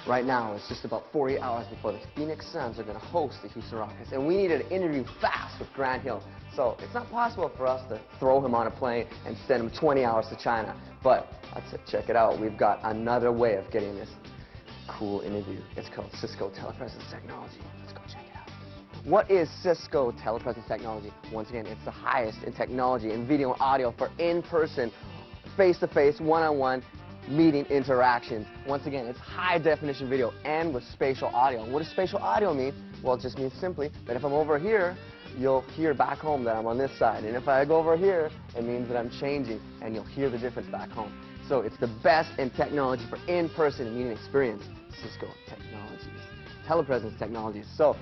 Right now, it's just about 48 hours before the Phoenix Suns are going to host the Houston Rockets, and we needed an interview fast with Grant Hill. So it's not possible for us to throw him on a plane and send him 20 hours to China. But check it out. We've got another way of getting this cool interview. It's called Cisco Telepresence Technology. Let's go check it out. What is Cisco Telepresence Technology? Once again, it's the highest in technology in video and audio for in-person, face-to-face, one-on-one meeting interactions. Once again, it's high-definition video and with spatial audio. What does spatial audio mean? Well, it just means simply that if I'm over here, you'll hear back home that I'm on this side. And if I go over here, it means that I'm changing, and you'll hear the difference back home. So it's the best in technology for in-person meeting experience. Cisco Technologies, Telepresence Technologies. So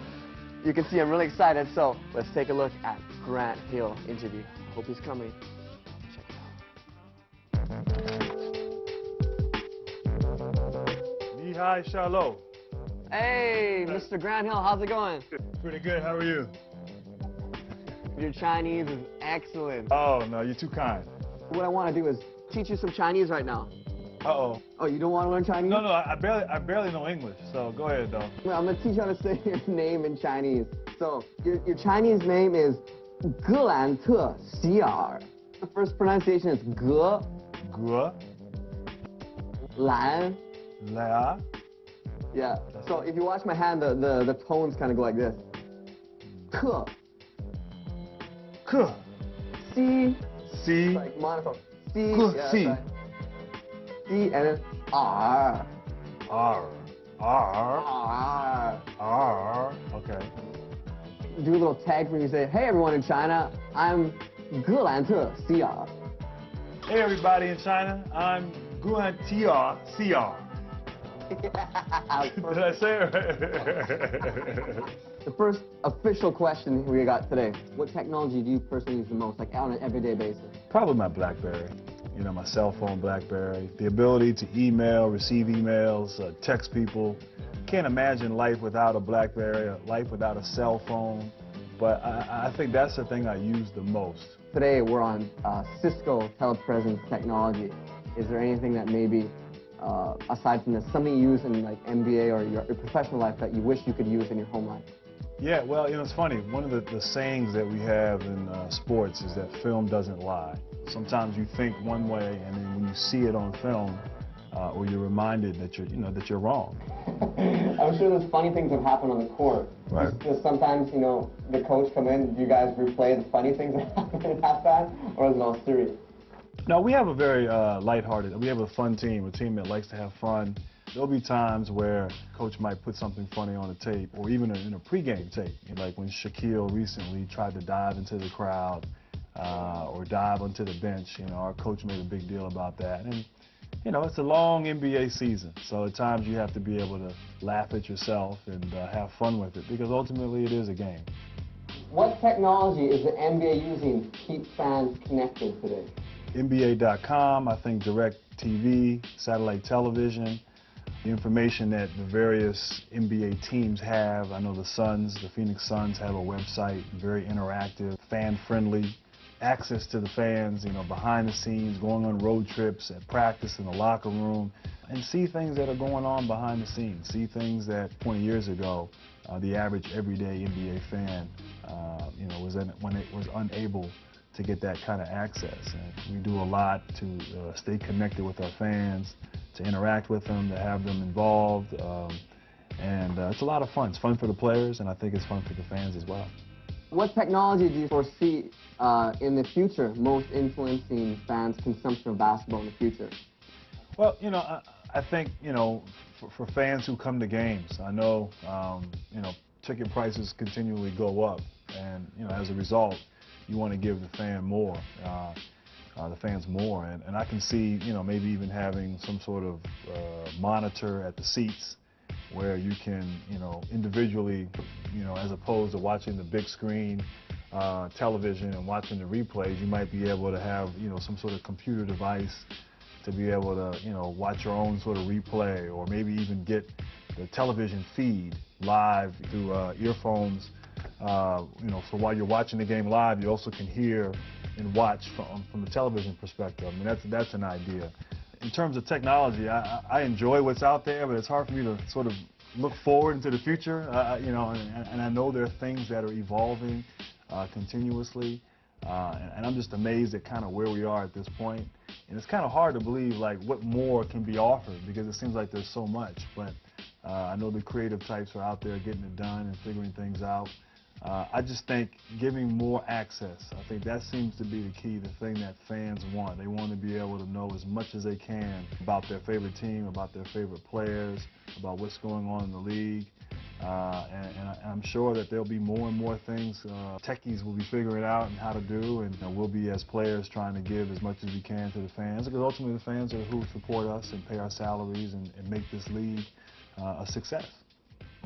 you can see I'm really excited. So let's take a look at Grant Hill interview. Hope he's coming. Check it out. Hi, Charlot. Hey, Mr. Grant Hill, how's it going? Pretty good. How are you? Your Chinese is excellent. Oh, no, you're too kind. What I want to do is teach you some Chinese right now. Uh-oh. Oh, you don't want to learn Chinese? No, I barely know English, so go ahead, though. Well, I'm going to teach you how to say your name in Chinese. So, your Chinese name is Gelan Te Xi'er. The first pronunciation is Ge. Ge. Lan. La. Yeah. So if you watch my hand, the tones kind of go like this. Ke. Ke. C. C. Like monotone. C. Yeah, C. Right. C and then R. R. R. R. R. Okay. Do a little tag when you say, "Hey everyone in China, I'm Gelan Te Xi'er." Hey everybody in China, I'm Gelan Te Xi'er. Did I say it right? The first official question we got today: what technology do you personally use the most, like on an everyday basis? Probably my BlackBerry. You know, my cell phone BlackBerry. The ability to email, receive emails, text people. Can't imagine life without a BlackBerry, life without a cell phone. But I think that's the thing I use the most. Today we're on Cisco Telepresence Technology. Is there anything that maybe, aside from this, something you use in like MBA or your professional life that you wish you could use in your home life? Yeah, well, you know, it's funny. One of the sayings that we have in sports is that film doesn't lie. Sometimes you think one way, and then when you see it on film, or you're reminded that you're wrong. I'm sure there's funny things that happen on the court. Right. Does sometimes, you know, the coach come in, do you guys replay the funny things that happen in halftime, or is it all serious? No, we have a very lighthearted, we have a fun team, a team that likes to have fun. There'll be times where coach might put something funny on a tape, or even in a pregame tape, like when Shaquille recently tried to dive into the crowd or dive onto the bench. You know, our coach made a big deal about that. And you know, it's a long NBA season, so at times you have to be able to laugh at yourself and have fun with it, because ultimately it is a game. What technology is the NBA using to keep fans connected today? NBA.com, I think DirecTV, satellite television, the information that the various NBA teams have. I know the Suns, the Phoenix Suns have a website, very interactive, fan-friendly, access to the fans, you know, behind the scenes, going on road trips, at practice, in the locker room, and see things that are going on behind the scenes, see things that 20 years ago, the average everyday NBA fan, you know, was unable to get that kind of access. And we do a lot to stay connected with our fans, to interact with them, to have them involved, and it's a lot of fun. It's fun for the players, and I think it's fun for the fans as well. What technology do you foresee in the future most influencing fans' consumption of basketball in the future? Well, you know, I think, you know, for fans who come to games, I know, you know, ticket prices continually go up, and, you know, as a result, you want to give the fans more, and I can see, you know, maybe even having some sort of monitor at the seats where you can, you know, individually, you know, as opposed to watching the big screen television and watching the replays, you might be able to have, you know, some sort of computer device to be able to, you know, watch your own sort of replay, or maybe even get the television feed live through earphones. You know, so while you're watching the game live, you also can hear and watch from the television perspective. I mean, that's an idea. in terms of technology, I enjoy what's out there, but it's hard for me to sort of look forward into the future, you know, and I know there are things that are evolving continuously, and I'm just amazed at kind of where we are at this point. And it's kind of hard to believe, like, what more can be offered, because it seems like there's so much. But I know the creative types are out there getting it done and figuring things out. I just think giving more access, I think that seems to be the key, the thing that fans want. They want to be able to know as much as they can about their favorite team, about their favorite players, about what's going on in the league. And I'm sure that there'll be more and more things techies will be figuring out and how to do, and we'll be, as players, trying to give as much as we can to the fans, because ultimately the fans are who support us and pay our salaries and make this league a success.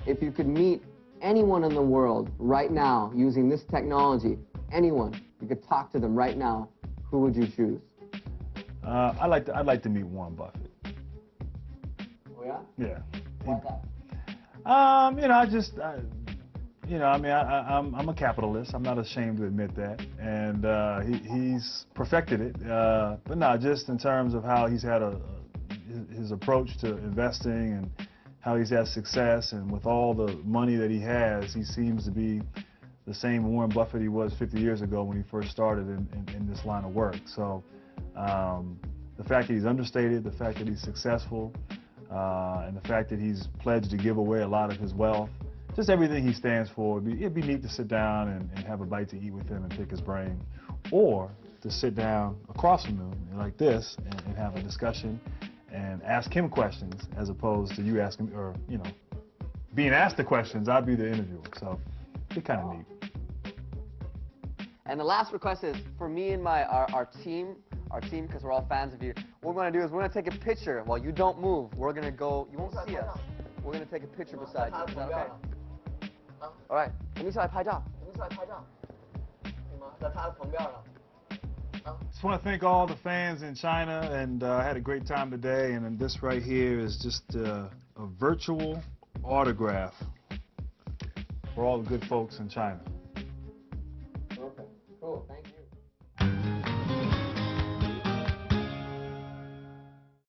If you could meet anyone in the world right now using this technology, anyone, you could talk to them right now, who would you choose? I'd like to meet Warren Buffett. Oh yeah? Yeah. Why that? You know, you know, I mean, I'm a capitalist. I'm not ashamed to admit that, and he's perfected it. But no, just in terms of how he's had his approach to investing and how he's had success, and with all the money that he has, he seems to be the same Warren Buffett he was 50 years ago when he first started in this line of work. So the fact that he's understated, the fact that he's successful, and the fact that he's pledged to give away a lot of his wealth, just everything he stands for, it'd be neat to sit down and have a bite to eat with him and pick his brain, or to sit down across from him like this and have a discussion and ask him questions, as opposed to you asking, or, you know, being asked the questions. I'd be the interviewer, so it'd be kind of neat. And the last request is for me and our team, because we're all fans of you, what we're going to do is we're going to take a picture while you don't move. We're going to go, you won't see us. We're going to take a picture beside you. Is that okay? All right. 我们一起来拍照。我们一起来拍照。可以吗？在他的旁边了。 Just want to thank all the fans in China, and I had a great time today. And this right here is just a virtual autograph for all the good folks in China. Perfect. Cool. Thank you.